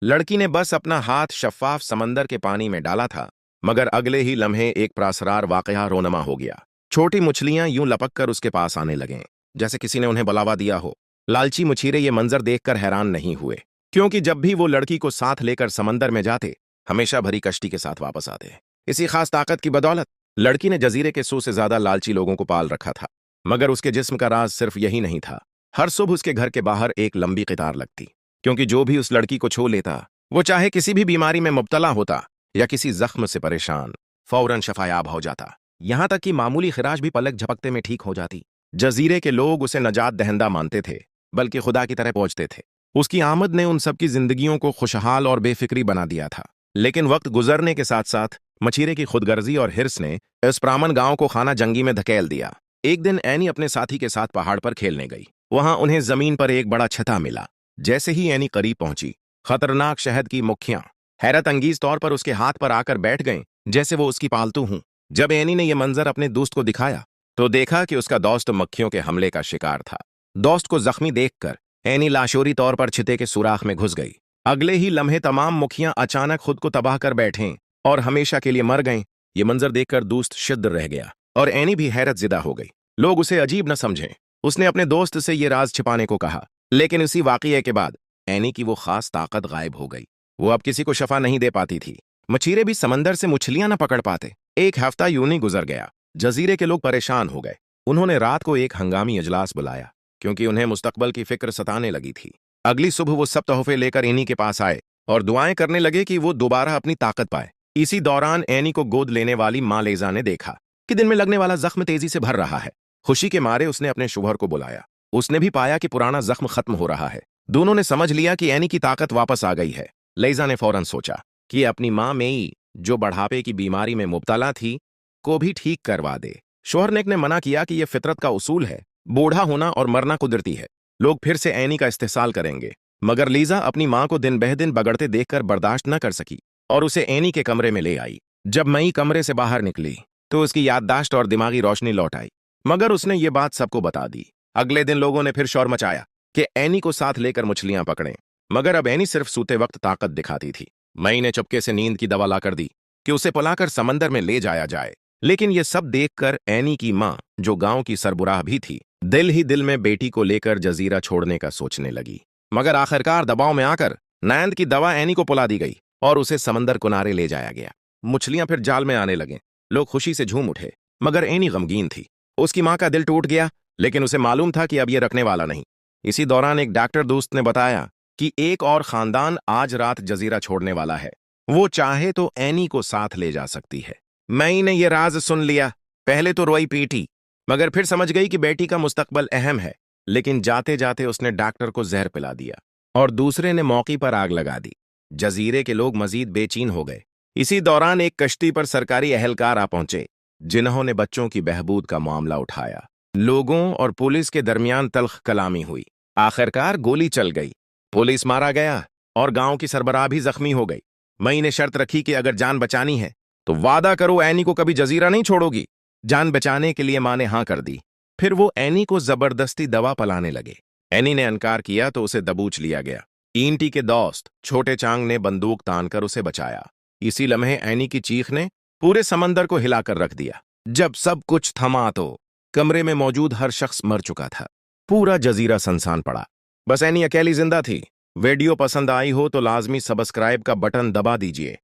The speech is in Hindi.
लड़की ने बस अपना हाथ शफ्फाफ समंदर के पानी में डाला था, मगर अगले ही लम्हे एक प्रासरार वाकया रोनमा हो गया। छोटी मछलियां यूं लपक कर उसके पास आने लगें, जैसे किसी ने उन्हें बुलावा दिया हो। लालची मछिरे ये मंजर देखकर हैरान नहीं हुए, क्योंकि जब भी वो लड़की को साथ लेकर समंदर में जाते, हमेशा भरी कश्ती के साथ वापस आते। इसी खास ताकत की बदौलत लड़की ने जजीरे के 100 से ज्यादा लालची लोगों को पाल रखा था। मगर उसके जिस्म का राज सिर्फ यही नहीं था। हर सुबह उसके घर के बाहर एक लंबी कतार लगती, क्योंकि जो भी उस लड़की को छू लेता, वो चाहे किसी भी बीमारी में मुब्तला होता या किसी जख्म से परेशान, फौरन शफायाब हो जाता। यहां तक कि मामूली खिराश भी पलक झपकते में ठीक हो जाती। जजीरे के लोग उसे नजात दहंदा मानते थे, बल्कि खुदा की तरह पहुंचते थे। उसकी आमद ने उन सबकी जिंदगियों को खुशहाल और बेफिक्री बना दिया था। लेकिन वक्त गुजरने के साथ साथ मछिरे की खुदगर्जी और हिर्स ने इस प्रामन गांव को खाना जंगी में धकेल दिया। एक दिन एनी अपने साथी के साथ पहाड़ पर खेलने गई। वहां उन्हें जमीन पर एक बड़ा छता मिला। जैसे ही एनी करीब पहुंची, खतरनाक शहद की मुखियां हैरत अंगीज तौर पर उसके हाथ पर आकर बैठ गईं, जैसे वो उसकी पालतू हूं। जब एनी ने यह मंजर अपने दोस्त को दिखाया, तो देखा कि उसका दोस्त मक्खियों के हमले का शिकार था। दोस्त को जख्मी देखकर एनी लाशोरी तौर पर छिते के सुराख में घुस गई। अगले ही लम्हे तमाम मुखियां अचानक खुद को तबाह कर बैठे और हमेशा के लिए मर गईं। ये मंजर देखकर दोस्त शिद्र रह गया और एनी भी हैरत जिदा हो गई। लोग उसे अजीब न समझें, उसने अपने दोस्त से ये राज छिपाने को कहा। लेकिन इसी वाकये के बाद एनी की वो खास ताकत गायब हो गई। वो अब किसी को शफा नहीं दे पाती थी। मछिरे भी समंदर से मछलियां न पकड़ पाते। एक हफ्ता यूं ही गुजर गया। जजीरे के लोग परेशान हो गए। उन्होंने रात को एक हंगामी इजलास बुलाया, क्योंकि उन्हें मुस्तकबल की फिक्र सताने लगी थी। अगली सुबह वो सब तोहफे लेकर एनी के पास आए और दुआएं करने लगे कि वो दोबारा अपनी ताकत पाए। इसी दौरान एनी को गोद लेने वाली माँ लेजा ने देखा कि दिन में लगने वाला जख्म तेजी से भर रहा है। खुशी के मारे उसने अपने शुभर को बुलाया। उसने भी पाया कि पुराना जख्म खत्म हो रहा है। दोनों ने समझ लिया कि एनी की ताकत वापस आ गई है। लेजा ने फौरन सोचा कि अपनी माँ मेई, जो बढ़ापे की बीमारी में मुब्तला थी, को भी ठीक करवा दे। शोहरनेक ने मना किया कि यह फितरत का उसूल है, बूढ़ा होना और मरना कुदरती है, लोग फिर से एनी का इस्तेहसाल करेंगे। मगर लीजा अपनी माँ को दिन बह दिन बगड़ते देखकर बर्दाश्त न कर सकी और उसे एनी के कमरे में ले आई। जब मई कमरे से बाहर निकली, तो उसकी याददाश्त और दिमागी रोशनी लौट आई, मगर उसने ये बात सबको बता दी। अगले दिन लोगों ने फिर शोर मचाया कि एनी को साथ लेकर मछलियां पकड़ें, मगर अब एनी सिर्फ सूते वक्त ताकत दिखाती थी। मई ने चुपके से नींद की दवा लाकर दी कि उसे पलाकर समंदर में ले जाया जाए। लेकिन यह सब देखकर एनी की मां, जो गांव की सरबराह भी थी, दिल ही दिल में बेटी को लेकर जजीरा छोड़ने का सोचने लगी। मगर आखिरकार दबाव में आकर नैंद की दवा एनी को पुला दी गई और उसे समंदर किनारे ले जाया गया। मछलियां फिर जाल में आने लगे। लोग खुशी से झूम उठे, मगर एनी गमगीन थी। उसकी मां का दिल टूट गया, लेकिन उसे मालूम था कि अब यह रखने वाला नहीं। इसी दौरान एक डॉक्टर दोस्त ने बताया कि एक और खानदान आज रात जजीरा छोड़ने वाला है। वो चाहे तो एनी को साथ ले जा सकती है। मई ने यह राज सुन लिया। पहले तो रोई पीटी, मगर फिर समझ गई कि बेटी का मुस्तकबल अहम है। लेकिन जाते जाते उसने डॉक्टर को जहर पिला दिया और दूसरे ने मौके पर आग लगा दी। जजीरे के लोग मजीद बेचैन हो गए। इसी दौरान एक कश्ती पर सरकारी अहलकार आ पहुंचे, जिन्होंने बच्चों की बहबूद का मामला उठाया। लोगों और पुलिस के दरमियान तल्ख कलामी हुई। आखिरकार गोली चल गई, पुलिस मारा गया और गांव की सरबराह भी जख्मी हो गई। मई ने शर्त रखी कि अगर जान बचानी है तो वादा करो एनी को कभी जजीरा नहीं छोड़ोगी। जान बचाने के लिए मां ने हां कर दी। फिर वो एनी को जबरदस्ती दवा पिलाने लगे। एनी ने इनकार किया तो उसे दबोच लिया गया। ईंटी के दोस्त छोटे चांग ने बंदूक तानकर उसे बचाया। इसी लम्हे एनी की चीख ने पूरे समंदर को हिलाकर रख दिया। जब सब कुछ थमा तो कमरे में मौजूद हर शख्स मर चुका था। पूरा जजीरा सुनसान पड़ा। बस एनी अकेली जिंदा थी। वीडियो पसंद आई हो तो लाजमी सब्सक्राइब का बटन दबा दीजिए।